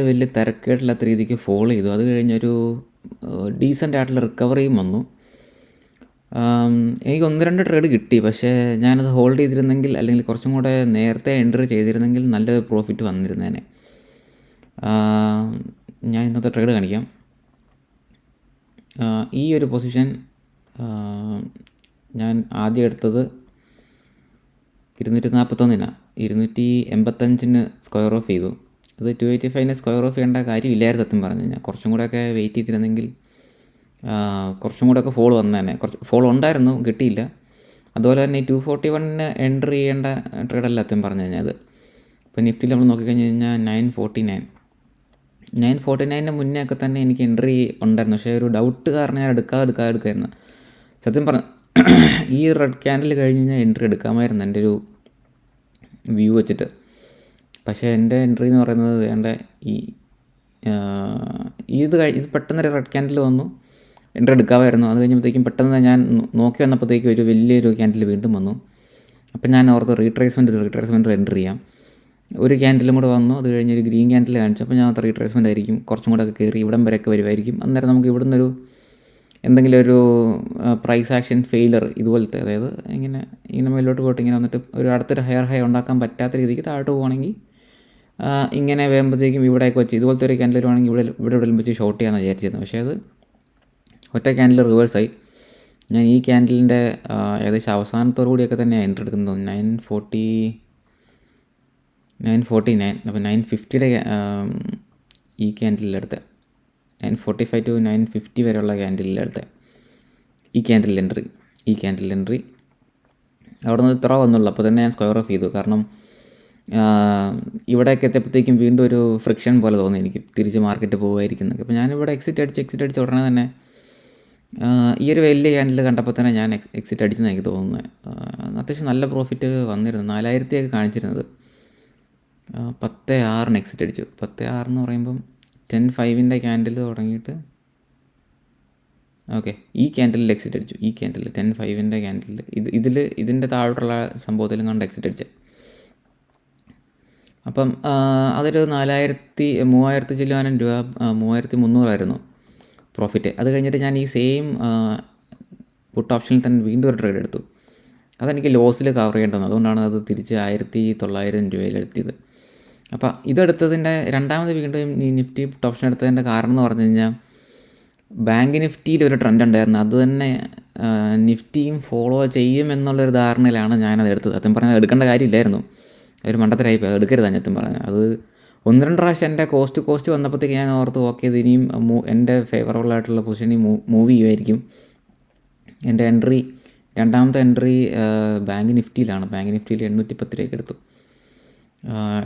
വലിയ തിരക്കേടില്ലാത്ത രീതിക്ക് ഫോളോ ചെയ്തു. അത് കഴിഞ്ഞൊരു ഡീസൻ്റ് ആയിട്ടുള്ള റിക്കവറിയും വന്നു. എനിക്ക് 1-2 ട്രേഡ് കിട്ടി. പക്ഷേ ഞാനത് ഹോൾഡ് ചെയ്തിരുന്നെങ്കിൽ അല്ലെങ്കിൽ കുറച്ചും കൂടെ നേരത്തെ എൻട്രി ചെയ്തിരുന്നെങ്കിൽ നല്ല പ്രോഫിറ്റ് വന്നിരുന്നേനെ. ഞാൻ ഇന്നത്തെ ട്രേഡ് കാണിക്കാം. ഈ ഒരു പൊസിഷൻ ഞാൻ ആദ്യം എടുത്തത് 241 285 സ്ക്വയർ ഓഫ് ചെയ്തു. അത് 285 സ്ക്വയർ ഓഫ് ചെയ്യേണ്ട കാര്യമില്ലായിരുന്നു സത്യം പറഞ്ഞു കഴിഞ്ഞാൽ. കുറച്ചും കൂടെയൊക്കെ വെയിറ്റ് ചെയ്തിരുന്നെങ്കിൽ കുറച്ചും കൂടെയൊക്കെ ഫോൾ വന്നേനെ. കുറച്ച് ഫോൾ ഉണ്ടായിരുന്നു, കിട്ടിയില്ല. അതുപോലെ തന്നെ ഈ 241 എൻട്രി ചെയ്യേണ്ട ട്രേഡല്ല സത്യം പറഞ്ഞു കഴിഞ്ഞാൽ. അത് ഇപ്പോൾ നിഫ്റ്റിയിൽ നമ്മൾ നോക്കിക്കഴിഞ്ഞ് കഴിഞ്ഞാൽ 949 മുന്നേ ഒക്കെ തന്നെ എനിക്ക് എൻട്രി ഉണ്ടായിരുന്നു. പക്ഷേ ഒരു ഡൗട്ട് കാരണം ഞാൻ എടുക്കാമായിരുന്നു സത്യം പറഞ്ഞ. ഈ റെഡ് ക്യാൻഡിൽ കഴിഞ്ഞ് കഴിഞ്ഞാൽ എൻട്രി എടുക്കാമായിരുന്നു എൻ്റെ ഒരു വ്യൂ വെച്ചിട്ട്. പക്ഷേ എൻ്റെ എൻട്രി എന്ന് പറയുന്നത് വേണ്ട ഇത് പെട്ടെന്നൊരു റെഡ് ക്യാൻഡിൽ വന്നു, എൻട്രി എടുക്കാമായിരുന്നു. അത് കഴിഞ്ഞപ്പോഴത്തേക്കും പെട്ടെന്ന് ഞാൻ നോക്കി വന്നപ്പോഴത്തേക്കും ഒരു വലിയൊരു ക്യാൻഡിൽ വീണ്ടും വന്നു. അപ്പം ഞാൻ ഓർത്ത് റീട്രേസ്മെൻറ്റിൽ എൻട്രി ചെയ്യാം. ഒരു ക്യാൻഡിലും കൂടെ വന്നു. അത് കഴിഞ്ഞ് ഒരു ഗ്രീൻ ക്യാൻഡിൽ കാണിച്ചു. അപ്പോൾ ഞാൻ റീട്രേസ്മെൻ്റ് ആയിരിക്കും, കുറച്ചും കൂടെ ഒക്കെ കയറി ഇവിടം വരെയൊക്കെ വരുമായിരിക്കും. അന്നേരം നമുക്ക് ഇവിടുന്നൊരു എന്തെങ്കിലും ഒരു പ്രൈസ് ആക്ഷൻ ഫെയിലർ ഇതുപോലത്തെ, അതായത് ഇങ്ങനെ മേലോട്ട് പോയിട്ട് ഇങ്ങനെ വന്നിട്ട് ഒരു അടുത്തൊരു ഹയർ ഹൈ ഉണ്ടാക്കാൻ പറ്റാത്ത രീതിക്ക് താഴോട്ട് പോകുകയാണെങ്കിൽ ഇങ്ങനെ വരുമ്പോഴത്തേക്കും ഇവിടെയൊക്കെ വെച്ച് ഇതുപോലത്തെ ഒരു ക്യാൻഡിൽ വരുവാണെങ്കിൽ ഇവിടെ വെച്ച് ഷോർട്ട് ചെയ്യാമെന്ന് വിചാരിച്ചിരുന്നു. പക്ഷേ അത് ഒറ്റ ക്യാൻഡിൽ റിവേഴ്സായി. ഞാൻ ഈ ക്യാൻഡിലിൻ്റെ ഏകദേശം അവസാനത്തോടു കൂടിയൊക്കെ തന്നെ എൻട്രി എടുക്കുന്നത് 949. അപ്പോൾ 950 ഈ ക്യാൻഡിലെടുത്ത് 945 to 950 വരെയുള്ള ക്യാൻഡിലെടുത്ത് ഈ ക്യാൻഡിൽ എൻട്രി അവിടെ നിന്ന് ഇത്ര വന്നുള്ളൂ. അപ്പോൾ തന്നെ ഞാൻ സ്ക്വയർ ഓഫ് ചെയ്തു. കാരണം ഇവിടെയൊക്കെ എത്തിയപ്പോഴത്തേക്കും വീണ്ടും ഒരു ഫ്രിക്ഷൻ പോലെ തോന്നി എനിക്ക്, തിരിച്ച് മാർക്കറ്റ് പോകുമായിരിക്കുന്നൊക്കെ. അപ്പോൾ ഞാനിവിടെ എക്സിറ്റ് അടിച്ച് ഉടനെ തന്നെ ഈ ഒരു വലിയ ക്യാൻഡിൽ കണ്ടപ്പോൾ തന്നെ ഞാൻ എക്സിറ്റ് അടിച്ചെന്ന് എനിക്ക് തോന്നുന്നത്. അത്യാവശ്യം നല്ല പ്രോഫിറ്റ് വന്നിരുന്നു. 4000 കാണിച്ചിരുന്നത്. 10.6 എക്സിറ്റ് അടിച്ചു. 10.6 എന്ന് പറയുമ്പം 10.5 ക്യാൻഡിൽ തുടങ്ങിയിട്ട് ഓക്കെ ഈ ക്യാൻഡിലിൽ എക്സിറ്റ് അടിച്ചു. ഈ ക്യാൻഡിൽ 10.5 ക്യാൻഡിൽ ഇതിൻ്റെ താഴോട്ടുള്ള സംഭവത്തിലും കണ്ട് എക്സിറ്റ് അടിച്ചത്. അപ്പം അതൊരു 3,000 ചില്ലാനം രൂപ, 3,300 ആയിരുന്നു പ്രോഫിറ്റ്. അത് കഴിഞ്ഞിട്ട് ഞാൻ ഈ സെയിം പുട്ട് ഓപ്ഷനിൽ തന്നെ വീണ്ടും ഒരു ട്രേഡ് എടുത്തു. അതെനിക്ക് ലോസിൽ കവർ ചെയ്യേണ്ടി വന്നു. അതുകൊണ്ടാണ് അത് തിരിച്ച് 1,900 രൂപയിലെത്തിയത്. അപ്പോൾ ഇതെടുത്തതിൻ്റെ രണ്ടാമത് വീണ്ടും ഈ നിഫ്റ്റി പുട്ട് ഓപ്ഷൻ എടുത്തതിൻ്റെ കാരണം എന്ന് പറഞ്ഞു കഴിഞ്ഞാൽ ബാങ്ക് നിഫ്റ്റിയിൽ ഒരു ട്രെൻഡ് ഉണ്ടായിരുന്നു. അത് തന്നെ നിഫ്റ്റിയും ഫോളോ ചെയ്യും എന്നുള്ളൊരു ധാരണയിലാണ് ഞാനത് എടുത്തത്. സത്യം പറഞ്ഞാൽ എടുക്കേണ്ട കാര്യമില്ലായിരുന്നു, ഒരു മണ്ടത്തരായി പോയി. അത് എടുക്കരുത് സത്യം പറഞ്ഞാൽ. അത് 1-2 പ്രാവശ്യം എൻ്റെ കോസ്റ്റ് വന്നപ്പോഴത്തേക്ക് ഞാൻ ഓർത്ത് ഓക്കെ ഇത് ഇനിയും എൻ്റെ ഫേവറബിൾ ആയിട്ടുള്ള പൊസിഷനിൽ മൂവ് ചെയ്യുമായിരിക്കും. എൻ്റെ രണ്ടാമത്തെ എൻട്രി ബാങ്ക് നിഫ്റ്റിയിലാണ്. ബാങ്ക് നിഫ്റ്റിയിൽ 810 രൂപയ്ക്ക് എടുത്തു.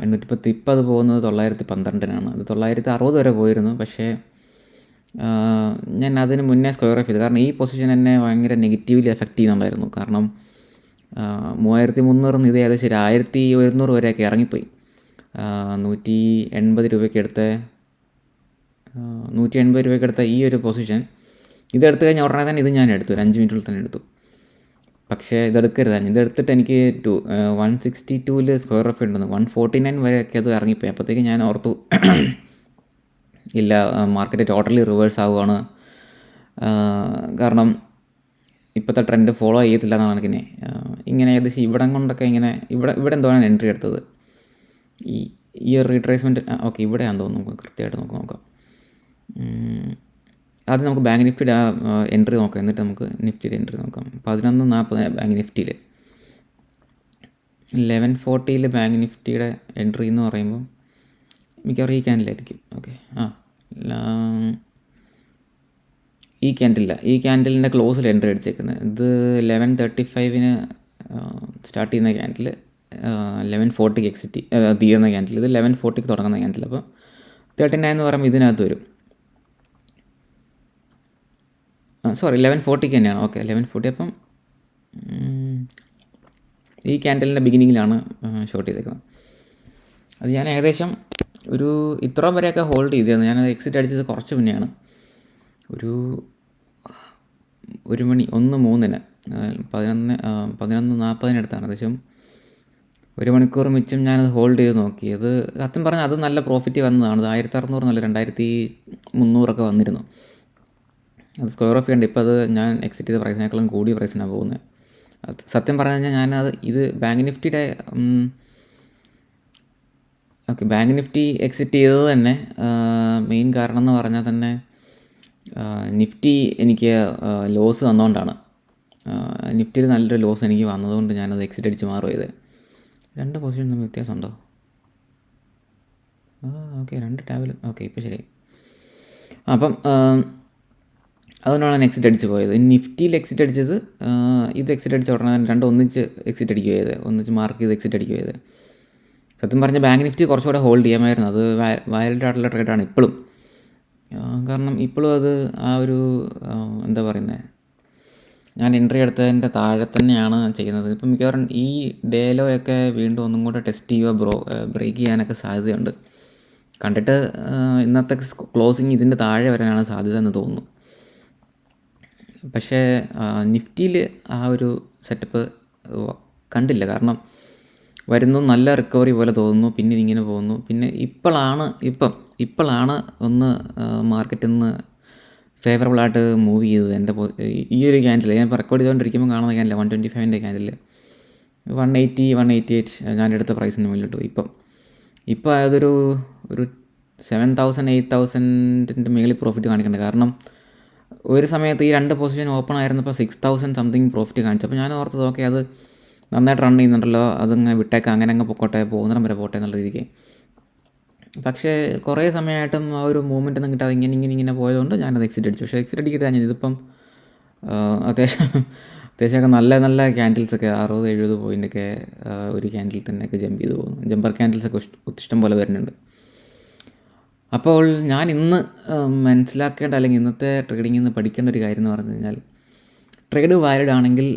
810. ഇപ്പോൾ അത് പോകുന്നത് 912 അത് 960 വരെ പോയിരുന്നു. പക്ഷേ ഞാൻ അതിന് മുന്നേ സ്ക്വയർ ഓഫ് ചെയ്തു. കാരണം ഈ പൊസിഷൻ എന്നെ ഭയങ്കര നെഗറ്റീവ്ലി എഫക്റ്റ് ചെയ്യുന്നുണ്ടായിരുന്നു. കാരണം 3,300 ഇത് ഏകദേശം 1,100 വരെയൊക്കെ ഇറങ്ങിപ്പോയി. 180 രൂപയ്ക്ക് എടുത്ത ഈ ഒരു പൊസിഷൻ ഇതെടുത്ത് കഴിഞ്ഞാൽ ഉടനെ തന്നെ ഇത് ഞാൻ എടുത്തു. ഒരു 5 മിനിറ്റിൽ തന്നെ എടുത്തു. പക്ഷേ ഇതെടുക്കരുതായിരുന്നു. ഇതെടുത്തിട്ട് എനിക്ക് 162 സ്ക്വയർ ഓഫ് ഉണ്ടെന്ന് 149 വരെയൊക്കെ അത് ഇറങ്ങിപ്പോയി. അപ്പോഴത്തേക്ക് ഞാൻ ഓർത്തു ഇല്ല, മാർക്കറ്റ് ടോട്ടലി റിവേഴ്സ് ആവുകയാണ്. കാരണം ഇപ്പോഴത്തെ ട്രെൻഡ് ഫോളോ ചെയ്യത്തില്ല എന്നാണ് എനിക്കിനെ. ഇങ്ങനെ ഏകദേശം ഇവിടം കൊണ്ടൊക്കെ ഇവിടെ എന്താണ് എൻട്രി എടുത്തത്. ഈ റീട്രേസ്മെൻറ്റ് ഓക്കെ ഇവിടെയാണെന്ന് തോന്നുന്നു. നമുക്ക് കൃത്യമായിട്ട് നോക്കാം. ആദ്യം നമുക്ക് ബാങ്ക് നിഫ്റ്റിയുടെ എൻട്രി നോക്കാം, എന്നിട്ട് നമുക്ക് നിഫ്റ്റിയുടെ എൻട്രി നോക്കാം. 11.40 ബാങ്ക് നിഫ്റ്റിയിൽ. 11.40 ബാങ്ക് നിഫ്റ്റിയുടെ എൻട്രി എന്ന് പറയുമ്പോൾ മിക്കവാറും ഈ ക്യാൻഡിലായിരിക്കും. ഓക്കെ ഈ ക്യാൻഡിലിൻ്റെ ക്ലോസിൽ എൻട്രി അടിച്ചേക്കുന്നത്. ഇത് 11.35 സ്റ്റാർട്ട് ചെയ്യുന്ന ക്യാൻഡിൽ 11.40 എക്സിറ്റ് തീരുന്ന ക്യാൻഡിൽ. ഇത് 11.40 തുടങ്ങുന്ന ക്യാൻഡിൽ. അപ്പോൾ 39 എന്ന് പറയുമ്പോൾ ഇതിനകത്ത് വരും. 11.40 തന്നെയാണ്. ഓക്കെ 11.40. അപ്പം ഈ ക്യാൻഡലിൻ്റെ ബിഗിനിങ്ങിലാണ് ഷോർട്ട് ചെയ്തേക്കുന്നത്. അത് ഞാൻ ഏകദേശം ഒരു ഇത്രയും വരെയൊക്കെ ഹോൾഡ് ചെയ്തിരുന്നു. ഞാനത് എക്സിറ്റ് അടിച്ചത് കുറച്ച് മുന്നെയാണ്. ഒരു 1 മണി 1:03 11:40 അടുത്താണ്. ഏകദേശം 1 മണിക്കൂർ മിച്ചം ഞാനത് ഹോൾഡ് ചെയ്ത് നോക്കി. അത് സത്യം പറഞ്ഞാൽ അത് നല്ല പ്രോഫിറ്റ് വന്നതാണ്. അത് 1600 എന്നല്ല 2300 വന്നിരുന്നു. അത് സ്ക്വയർ ഓഫ് ഉണ്ട്. ഇപ്പോൾ അത് ഞാൻ എക്സിറ്റ് ചെയ്ത പ്രൈസിനേക്കാളും കൂടിയ പ്രൈസിനാണ് പോകുന്നത്. അത് സത്യം പറഞ്ഞു കഴിഞ്ഞാൽ ഞാനത് ഇത് ബാങ്ക് നിഫ്റ്റിയുടെ ബാങ്ക് നിഫ്റ്റി എക്സിറ്റ് ചെയ്തത് തന്നെ മെയിൻ കാരണം എന്ന് പറഞ്ഞാൽ തന്നെ നിഫ്റ്റി എനിക്ക് ലോസ് വന്നുകൊണ്ടാണ്. നിഫ്റ്റിയിൽ നല്ലൊരു ലോസ് എനിക്ക് വന്നതുകൊണ്ട് ഞാനത് എക്സിറ്റ് അടിച്ച് മാറും. 2 പൊസിഷൻ തമ്മിൽ വ്യത്യാസമുണ്ടോ? ഓക്കെ, 2 ടാബിലും ഓക്കെ, ഇപ്പോൾ ശരി. അപ്പം അതുകൊണ്ടാണ് ഞാൻ എക്സിറ്റ് അടിച്ച് പോയത്. നിഫ്റ്റിയിൽ എക്സിറ്റ് അടിച്ചത് ഇത് എക്സിറ്റ് അടിച്ച ഉടനെ രണ്ടും ഒന്നിച്ച് എക്സിറ്റ് അടിക്കുക ചെയ്തത്, ഒന്നിച്ച് മാർക്ക് ചെയ്ത് എക്സിറ്റ് അടിക്കുക ചെയ്തത്. സത്യം പറഞ്ഞാൽ ബാങ്ക് നിഫ്റ്റി കുറച്ചുകൂടെ ഹോൾഡ് ചെയ്യാമായിരുന്നു. അത് വാലിഡ് ആയിട്ടുള്ള ട്രേഡാണ് ഇപ്പോഴും. കാരണം ഇപ്പോഴും അത് ആ ഒരു എന്താ പറയുന്നത്, ഞാൻ എൻട്രി എടുത്തതിൻ്റെ താഴെ തന്നെയാണ് ചെയ്യുന്നത്. ഇപ്പം മിക്കവാറും ഈ ഡേലോയൊക്കെ വീണ്ടും ഒന്നും കൂടെ ടെസ്റ്റ് ചെയ്യുക, ബ്രേക്ക് ചെയ്യാനൊക്കെ സാധ്യതയുണ്ട്. കണ്ടിട്ട് ഇന്നത്തെ ക്ലോസിങ് ഇതിൻ്റെ താഴെ വരാനാണ് സാധ്യത എന്ന് തോന്നുന്നു. പക്ഷേ നിഫ്റ്റിയിൽ ആ ഒരു സെറ്റപ്പ് കണ്ടില്ല. കാരണം വരുന്നു, നല്ല റിക്കവറി പോലെ തോന്നുന്നു, പിന്നെ ഇതിങ്ങനെ പോകുന്നു. പിന്നെ ഇപ്പോഴാണ് ഒന്ന് മാർക്കറ്റിൽ നിന്ന് ഫേവറബിളായിട്ട് മൂവ് ചെയ്തത്. എൻ്റെ ഈ ഒരു ക്യാൻഡിൽ ഞാൻ ഇപ്പോൾ റെക്കോർഡ് ചെയ്തുകൊണ്ടിരിക്കുമ്പോൾ കാണുന്ന ക്യാൻഡിൽ 125ൻ്റെ ക്യാൻഡിൽ 180, 188 ഞാൻ എടുത്ത പ്രൈസിന് മുന്നിലിട്ടു. ഇപ്പോൾ അതൊരു 7,000, 8,000ൻ്റെ മേളിൽ പ്രോഫിറ്റ് കാണിക്കുന്നുണ്ട്. കാരണം ഒരു സമയത്ത് ഈ 2 പൊസിഷൻ ഓപ്പൺ ആയിരുന്നപ്പോൾ 6,000 സംതിങ് പ്രോഫിറ്റ് കാണിച്ചു. അപ്പോൾ ഞാൻ ഓർത്തത് ഓക്കെ, അത് നന്നായിട്ട് റൺ ചെയ്യുന്നുണ്ടല്ലോ, അതങ്ങ് വിട്ടേക്കാം, അങ്ങനെ പൊക്കോട്ടെ, പോകുന്നിടം വരെ പോട്ടെ എന്നുള്ള രീതിക്ക്. പക്ഷേ കുറേ സമയമായിട്ടും ആ ഒരു മൂവ്മെൻ്റ് ഒന്നും കിട്ടാതെ ഇങ്ങനെ പോയതുകൊണ്ട് ഞാനത് എക്സിറ്റ് അടിച്ചു. പക്ഷേ എക്സിറ്റ് അടിക്കരുത്. ഇതിപ്പം അത്യാവശ്യമൊക്കെ നല്ല ക്യാൻഡിൽസൊക്കെ 60-70 പോയിൻ്റൊക്കെ ഒരു ക്യാൻഡിൽ തന്നെയൊക്കെ ജമ്പ് ചെയ്ത് പോകുന്നു. ജമ്പർ ക്യാൻഡിൽസൊക്കെ ഇഷ്ടം പോലെ വരുന്നുണ്ട്. അപ്പോൾ ഞാൻ ഇന്ന് മനസ്സിലാക്കേണ്ട, അല്ലെങ്കിൽ ഇന്നത്തെ ട്രേഡിങ്ങിൽ നിന്ന് പഠിക്കേണ്ട ഒരു കാര്യം എന്ന് പറഞ്ഞു കഴിഞ്ഞാൽ, ട്രേഡ് വാലിഡ് ആണെങ്കിൽ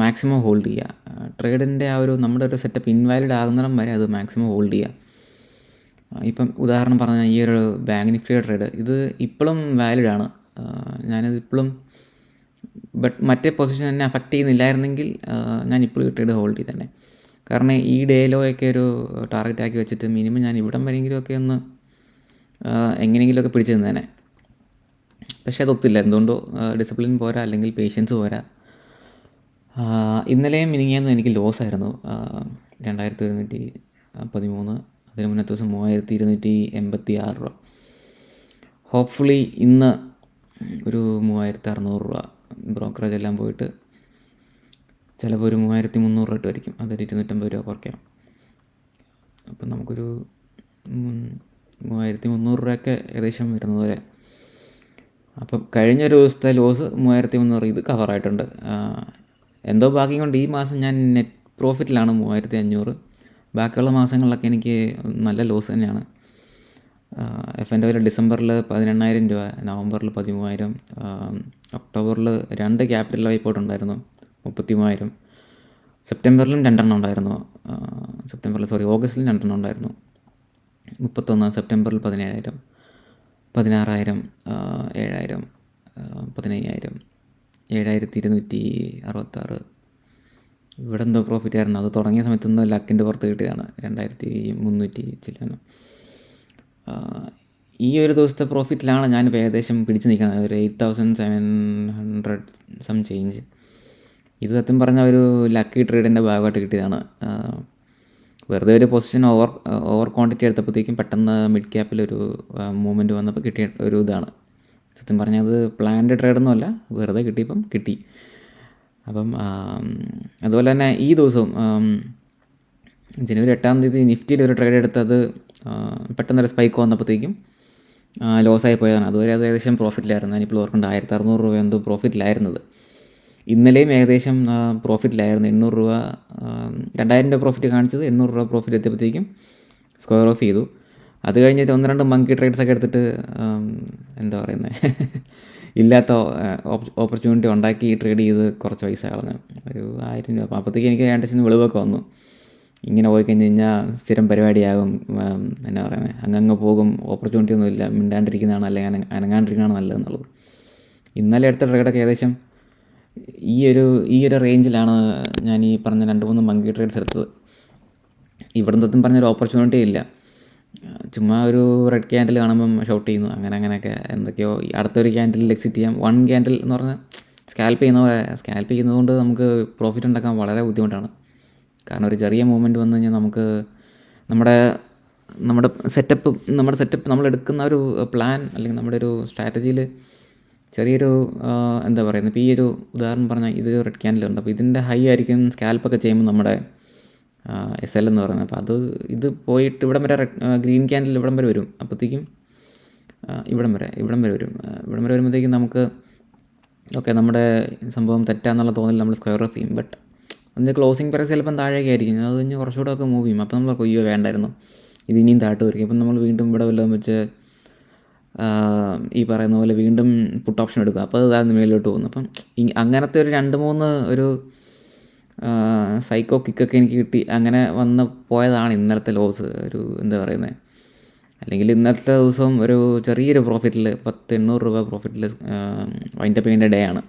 മാക്സിമം ഹോൾഡ് ചെയ്യുക. ട്രേഡിൻ്റെ ആ ഒരു നമ്മുടെ ഒരു സെറ്റപ്പ് ഇൻവാലിഡ് ആകുന്നിടം വരെ അത് മാക്സിമം ഹോൾഡ് ചെയ്യുക. ഇപ്പം ഉദാഹരണം പറഞ്ഞാൽ ഈ ഒരു ബാങ്ക് നിഫ്റ്റിയുടെ ട്രേഡ് ഇത് ഇപ്പോഴും വാലിഡാണ്. ഞാനത് ഇപ്പോഴും മറ്റേ പൊസിഷൻ എന്നെ അഫക്റ്റ് ചെയ്യുന്നില്ലായിരുന്നെങ്കിൽ ഞാൻ ഇപ്പോഴും ഈ ട്രേഡ് ഹോൾഡ് ചെയ്ത് തന്നെ. കാരണം ഈ ഡേലോയൊക്കെ ഒരു ടാർഗറ്റ് ആക്കി വെച്ചിട്ട് മിനിമം ഞാൻ ഇവിടം വരെയെങ്കിലുമൊക്കെ ഒന്ന് എങ്ങനെയെങ്കിലുമൊക്കെ പിടിച്ചു നിന്നേനെ. പക്ഷേ അതൊത്തില്ല. എന്തുകൊണ്ടോ ഡിസിപ്ലിൻ പോരാ, അല്ലെങ്കിൽ പേഷ്യൻസ് പോരാ. ഇന്നലെയും മിനിങ്ങാന്നും എനിക്ക് ലോസ് ആയിരുന്നു. 2,113, അതിന് മുന്നത്തെ ദിവസം 3,286 രൂപ. ഹോപ്പ്ഫുള്ളി ഇന്ന് ഒരു 3,600 രൂപ ബ്രോക്കറേജ് എല്ലാം പോയിട്ട് ചിലപ്പോൾ ഒരു 3,300 രൂപ ഇട്ടുമായിരിക്കും. അതൊരു 250 രൂപ കുറയ്ക്കാം. അപ്പം നമുക്കൊരു 3,300 രൂപയൊക്കെ ഏകദേശം വരുന്നത് പോലെ. അപ്പം കഴിഞ്ഞൊരു ദിവസത്തെ ലോസ് 3,300 ഇത് കവറായിട്ടുണ്ട്. എന്തോ ഭാഗ്യം കൊണ്ട് ഈ മാസം ഞാൻ നെറ്റ് പ്രോഫിറ്റിലാണ് 3,500. ബാക്കിയുള്ള മാസങ്ങളിലൊക്കെ എനിക്ക് നല്ല ലോസ് തന്നെയാണ്. F&O ഡിസംബറിൽ 18,000 രൂപ, നവംബറിൽ 13,000, ഒക്ടോബറിൽ 2 ക്യാപിറ്റൽ വൈപ്പോട്ട് ഉണ്ടായിരുന്നു 33,000, സെപ്റ്റംബറിലും 2 ഉണ്ടായിരുന്നു. ഓഗസ്റ്റിലും 2 ഉണ്ടായിരുന്നു 31, സെപ്റ്റംബറിൽ 17,000, 16,000, 7,000, 15,000, 7,266. ഇവിടെ എന്തോ പ്രോഫിറ്റ് ആയിരുന്നു. അത് തുടങ്ങിയ സമയത്ത് എന്തോ ലക്കിൻ്റെ പുറത്ത് കിട്ടിയതാണ്. 2,300 ചില്ലാനും. ഈ ഒരു ദിവസത്തെ പ്രോഫിറ്റിലാണ് ഞാനിപ്പോൾ ഏകദേശം പിടിച്ച് നിൽക്കുന്നത്. ഒരു 8,700 സം ചേഞ്ച്. ഇത് സത്യം പറഞ്ഞാൽ ഒരു ലക്കി ട്രേഡിൻ്റെ ഭാഗമായിട്ട് കിട്ടിയതാണ്. വെറുതെ ഒരു പൊസിഷൻ ഓവർ ക്വാണ്ടിറ്റി എടുത്തപ്പോഴത്തേക്കും പെട്ടെന്ന് മിഡ് ക്യാപ്പിലൊരു മൂവ്മെൻറ്റ് വന്നപ്പോൾ കിട്ടിയ ഒരു ഇതാണ്. സത്യം പറഞ്ഞാൽ അത് പ്ലാൻഡ് ട്രേഡൊന്നുമല്ല, വെറുതെ കിട്ടിയപ്പം കിട്ടി. അപ്പം അതുപോലെ തന്നെ ഈ ദിവസവും ജനുവരി 8-ാം തീയതി നിഫ്റ്റിയിൽ ഒരു ട്രേഡ് എടുത്തത് പെട്ടെന്നൊരു സ്പൈക്ക് വന്നപ്പോഴത്തേക്കും ലോസായി പോയതാണ്. അതുവരെ അത് ഏകദേശം പ്രോഫിറ്റിലായിരുന്നു. ഞാനിപ്പോൾ ഓർക്കേണ്ട 1,600 രൂപ എന്തോ പ്രോഫിറ്റിലായിരുന്നത്. ഇന്നലെയും ഏകദേശം പ്രോഫിറ്റിലായിരുന്നു. 800 രൂപ, 2,000 രൂപ പ്രോഫിറ്റ് കാണിച്ചത് 800 രൂപ പ്രോഫിറ്റ് എത്തിയപ്പോഴത്തേക്കും സ്ക്വയർ ഓഫ് ചെയ്തു. അത് കഴിഞ്ഞിട്ട് 1-2 മങ്കി ട്രേഡ്സൊക്കെ എടുത്തിട്ട് എന്താ പറയുന്നത്, ഇല്ലാത്ത ഓപ്പർച്യൂണിറ്റി ഉണ്ടാക്കി ട്രേഡ് ചെയ്ത് കുറച്ച് പൈസ കളഞ്ഞു. ഒരു 1,000 രൂപ. അപ്പോഴത്തേക്ക് എനിക്ക് ഏകദേശം വെളിവൊക്കെ വന്നു. ഇങ്ങനെ പോയി കഴിഞ്ഞ് കഴിഞ്ഞാൽ സ്ഥിരം പരിപാടിയാകും, എന്നാ പറയുന്നത്, അങ്ങ് പോകും, ഓപ്പർച്യൂണിറ്റി ഒന്നുമില്ല, മിണ്ടാണ്ടിരിക്കുന്നതാണ് അല്ലെങ്കിൽ അനങ്ങാണ്ടിരിക്കുന്നതാണ് നല്ലതെന്നുള്ളത്. ഇന്നലെ എടുത്ത ട്രേഡൊക്കെ ഏകദേശം ഈ ഒരു റേഞ്ചിലാണ് ഞാൻ ഈ പറഞ്ഞ 2-3 മങ്കി ട്രേഡ്സ് എടുത്തത്. ഇവിടുന്ന് സത്യം പറഞ്ഞൊരു ഓപ്പർച്യൂണിറ്റി ഇല്ല. ചുമ്മാ ഒരു റെഡ് ക്യാൻഡിൽ കാണുമ്പം ഷൗട്ട് ചെയ്യുന്നു, അങ്ങനെയൊക്കെ എന്തൊക്കെയോ. അടുത്തൊരു ക്യാൻഡിൽ എക്സിറ്റ് ചെയ്യാം. 1 ക്യാൻഡിൽ എന്ന് പറഞ്ഞാൽ സ്കാൽപ്പ് ചെയ്യുന്നത് കൊണ്ട് നമുക്ക് പ്രോഫിറ്റ് ഉണ്ടാക്കാൻ വളരെ ബുദ്ധിമുട്ടാണ്. കാരണം ഒരു ചെറിയ മൂവ്മെൻറ്റ് വന്നു കഴിഞ്ഞാൽ നമുക്ക് നമ്മുടെ സെറ്റപ്പ് നമ്മളെടുക്കുന്ന ഒരു പ്ലാൻ അല്ലെങ്കിൽ നമ്മുടെ ഒരു സ്ട്രാറ്റജിയിൽ ചെറിയൊരു എന്താ പറയുന്നത്, ഇപ്പോൾ ഈ ഒരു ഉദാഹരണം പറഞ്ഞാൽ ഇത് റെഡ് ക്യാൻഡിലുണ്ട്, അപ്പോൾ ഇതിൻ്റെ ഹൈ ആയിരിക്കും സ്കാൽപ്പൊക്കെ ചെയ്യുമ്പോൾ നമ്മുടെ SL എന്ന് പറയുന്നത്. അപ്പോൾ ഇത് പോയിട്ട് ഇവിടം വരെ ഗ്രീൻ ക്യാൻഡിൽ ഇവിടം വരെ വരും. അപ്പോഴത്തേക്കും ഇവിടം വരെ വരുമ്പോഴത്തേക്കും നമുക്ക് ഓക്കെ നമ്മുടെ സംഭവം തെറ്റാന്നുള്ള തോന്നൽ നമ്മൾ സ്ക്വയർ ഓഫ് ചെയ്യും. ബട്ട് അതിൻ്റെ ക്ലോസിങ് പ്രൈസ് ചിലപ്പം താഴേക്ക് ആയിരിക്കും, അത് കഴിഞ്ഞ് കുറച്ചുകൂടെ ഒക്കെ മൂവ് ചെയ്യും. അപ്പോൾ നമ്മൾ കൊയ്യോ വേണ്ടായിരുന്നു, ഇത് ഇനിയും താഴ്ത്തു വരിക. അപ്പം നമ്മൾ വീണ്ടും ഇവിടെ വല്ലതും വെച്ച് ഈ പറയുന്ന പോലെ വീണ്ടും പുട്ട് ഓപ്ഷൻ എടുക്കുക, അപ്പോൾ അത് മേലോട്ട് പോകുന്നു. അപ്പം അങ്ങനത്തെ ഒരു 2-3 ഒരു സൈക്കോ കിക്കൊക്കെ എനിക്ക് കിട്ടി. അങ്ങനെ പോയതാണ് ഇന്നലത്തെ ലോസ്. ഒരു എന്താ പറയുന്നത്, അല്ലെങ്കിൽ ഇന്നത്തെ ദിവസം ഒരു ചെറിയൊരു പ്രോഫിറ്റിൽ 800 രൂപ പ്രോഫിറ്റിൽ വൈൻഡപ്പ് ചെയ്യേണ്ട ഡേ ആണ്.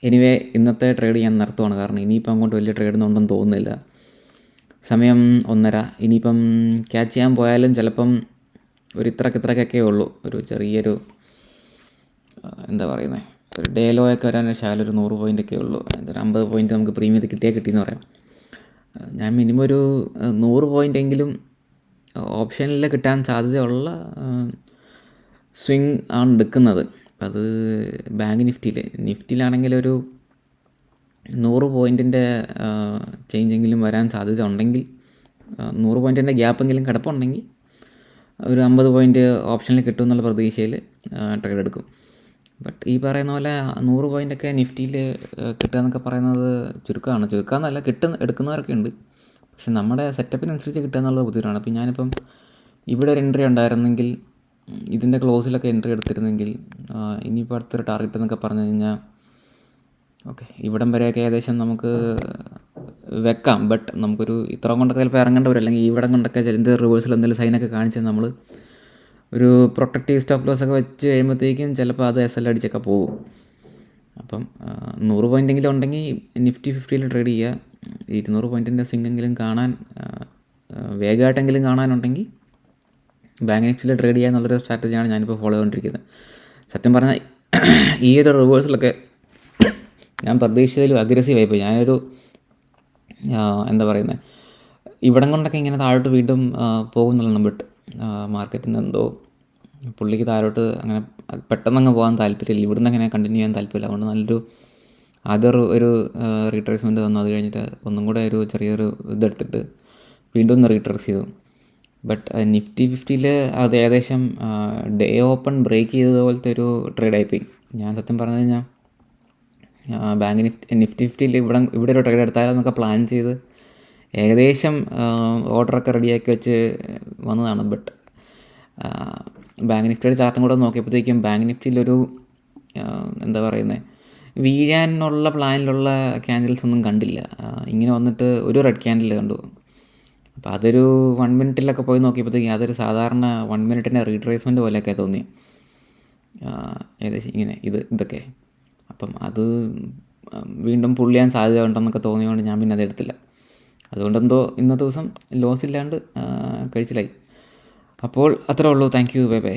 എനിവേ ഇന്നത്തെ ട്രേഡ് ഞാൻ നിർത്തുവാണ്, കാരണം ഇനിയിപ്പം അങ്ങോട്ട് വലിയ ട്രേഡൊന്നും ഉണ്ടെന്ന് തോന്നുന്നില്ല. സമയം 1:30. ഇനിയിപ്പം ക്യാച്ച് ചെയ്യാൻ പോയാലും ചിലപ്പം ഒരു ഇത്രക്കൊക്കെ ഉള്ളൂ. ഒരു ചെറിയൊരു എന്താ പറയുന്നത്, ഒരു ഡേ ലോ ഒക്കെ വരാൻ ശാലം ഒരു 100 പോയിൻ്റൊക്കെ ഉള്ളൂ. ഒരു 50 പോയിൻ്റ് നമുക്ക് പ്രീമിയത്തിൽ കിട്ടിയെന്ന് പറയാം. ഞാൻ മിനിമം ഒരു 100 പോയിൻ്റെങ്കിലും ഓപ്ഷനിൽ കിട്ടാൻ സാധ്യതയുള്ള സ്വിങ് ആണ് എടുക്കുന്നത്. അത് ബാങ്ക് നിഫ്റ്റിയിലാണെങ്കിൽ ഒരു 100 പോയിൻറ്റിൻ്റെ ചേഞ്ചെങ്കിലും വരാൻ സാധ്യത ഉണ്ടെങ്കിൽ, 100 പോയിൻറ്റിൻ്റെ ഗ്യാപ്പെങ്കിലും കിടപ്പുണ്ടെങ്കിൽ ഒരു 50 പോയിൻറ്റ് ഓപ്ഷനിൽ കിട്ടും എന്നുള്ള പ്രതീക്ഷയിൽ ട്രേഡ് എടുക്കും. ബട്ട് ഈ പറയുന്ന പോലെ 100 പോയിൻ്റൊക്കെ നിഫ്റ്റിയിൽ കിട്ടുക എന്നൊക്കെ പറയുന്നത് ചുരുക്കമെന്നല്ല, എടുക്കുന്നവരൊക്കെ ഉണ്ട്. പക്ഷെ നമ്മുടെ സെറ്റപ്പിനനുസരിച്ച് കിട്ടുക എന്നുള്ളത് ബുദ്ധിമുട്ടാണ്. അപ്പോൾ ഞാനിപ്പം ഇവിടെ ഒരു എൻട്രി ഉണ്ടായിരുന്നെങ്കിൽ, ഇതിൻ്റെ ക്ലോസിലൊക്കെ എൻട്രി എടുത്തിരുന്നെങ്കിൽ, ഇനിയിപ്പോൾ അടുത്തൊരു ടാർഗറ്റ് എന്നൊക്കെ പറഞ്ഞു കഴിഞ്ഞാൽ ഓക്കെ ഇവിടം വരെയൊക്കെ ഏകദേശം നമുക്ക് വെക്കാം. ബട്ട് നമുക്കൊരു ഇത്രയും കൊണ്ടൊക്കെ ചിലപ്പോൾ ഇറങ്ങേണ്ടി വരും, അല്ലെങ്കിൽ ഇവിടം കൊണ്ടൊക്കെ എന്തെങ്കിലും റിവേഴ്സിൽ എന്തെങ്കിലും സൈനൊക്കെ കാണിച്ചാൽ നമ്മൾ ഒരു പ്രൊട്ടക്റ്റീവ് സ്റ്റോപ്പ് ലോസ് ഒക്കെ വെച്ച് കഴിയുമ്പോഴത്തേക്കും ചിലപ്പോൾ അത് SL അടിച്ചൊക്കെ പോകും. അപ്പം 100 പോയിൻ്റെങ്കിലും ഉണ്ടെങ്കിൽ നിഫ്റ്റി 50യിൽ ട്രേഡ് ചെയ്യുക. 200 പോയിൻറ്റിൻ്റെ സ്വിങ്ങെങ്കിലും കാണാൻ, വേഗമായിട്ടെങ്കിലും കാണാനുണ്ടെങ്കിൽ ബാങ്ക് നിഫ്റ്റിയിൽ ട്രേഡ് ചെയ്യുക എന്നുള്ളൊരു സ്ട്രാറ്റജിയാണ് ഞാനിപ്പോൾ ഫോളോ ചെയ്തുകൊണ്ടിരിക്കുന്നത്. സത്യം പറഞ്ഞാൽ ഈ ഒരു റിവേഴ്സിലൊക്കെ ഞാൻ പ്രതീക്ഷിച്ചതിലും അഗ്രസീവായി പോയി. ഞാനൊരു എന്താ പറയുന്നത്, ഇവിടം കൊണ്ടൊക്കെ ഇങ്ങനെ താഴോട്ട് വീണ്ടും പോകുന്നുള്ളതാണ്. ബട്ട് മാർക്കറ്റിൽ നിന്ന് എന്തോ പുള്ളിക്ക് താഴോട്ട് അങ്ങനെ പെട്ടെന്നങ്ങ് പോകാൻ താല്പര്യമില്ല, ഇവിടുന്ന് അങ്ങനെ കണ്ടിന്യൂ ചെയ്യാൻ താല്പര്യമില്ല. അതുകൊണ്ട് നല്ലൊരു ഒരു റീട്രേസ്മെൻറ്റ് വന്നു. അത് കഴിഞ്ഞിട്ട് ഒന്നും കൂടെ ഒരു ചെറിയൊരു ഇതെടുത്തിട്ട് വീണ്ടും ഒന്ന് റീട്രേസ് ചെയ്തു. ബട്ട് നിഫ്റ്റി 50യിൽ അത് ഏകദേശം ഡേ ഓപ്പൺ ബ്രേക്ക് ചെയ്തതുപോലത്തെ ഒരു ട്രേഡായിപ്പോയി. ഞാൻ സത്യം പറഞ്ഞു കഴിഞ്ഞാൽ ബാങ്ക് നിഫ്റ്റി 50യിൽ ഇവിടെ ഒരു ട്രേഡ് എടുത്താലെന്നൊക്കെ പ്ലാൻ ചെയ്ത് ഏകദേശം ഓർഡറൊക്കെ റെഡിയാക്കി വെച്ച് വന്നതാണ്. ബട്ട് ബാങ്ക് നിഫ്റ്റിയുടെ ചാർട്ടും കൂടെ നോക്കിയപ്പോഴത്തേക്കും ബാങ്ക് നിഫ്റ്റിയിലൊരു എന്താ പറയുന്നത്, വീഴാനുള്ള പ്ലാനിലുള്ള ക്യാൻഡിൽസ് ഒന്നും കണ്ടില്ല. ഇങ്ങനെ വന്നിട്ട് ഒരു റെഡ് ക്യാൻഡിൽ കണ്ടു. അപ്പോൾ അതൊരു 1 മിനിറ്റിലൊക്കെ പോയി നോക്കിയപ്പോഴത്തേക്കും അതൊരു സാധാരണ 1 മിനിറ്റിൻ്റെ റീട്രേസ്മെൻറ്റ് പോലെയൊക്കെ തോന്നി, ഏകദേശം ഇങ്ങനെ ഇതൊക്കെ. അപ്പം അത് വീണ്ടും പുള്ള് ചെയ്യാൻ സാധ്യത ഉണ്ടെന്നൊക്കെ തോന്നിയതുകൊണ്ട് ഞാൻ പിന്നെ അതെടുത്തില്ല. അതുകൊണ്ടെന്തോ ഇന്നത്തെ ദിവസം ലോസ് ഇല്ലാണ്ട് കഴിച്ചിലായി. അപ്പോൾ അത്രേ ഉള്ളൂ. Thank you, bye bye.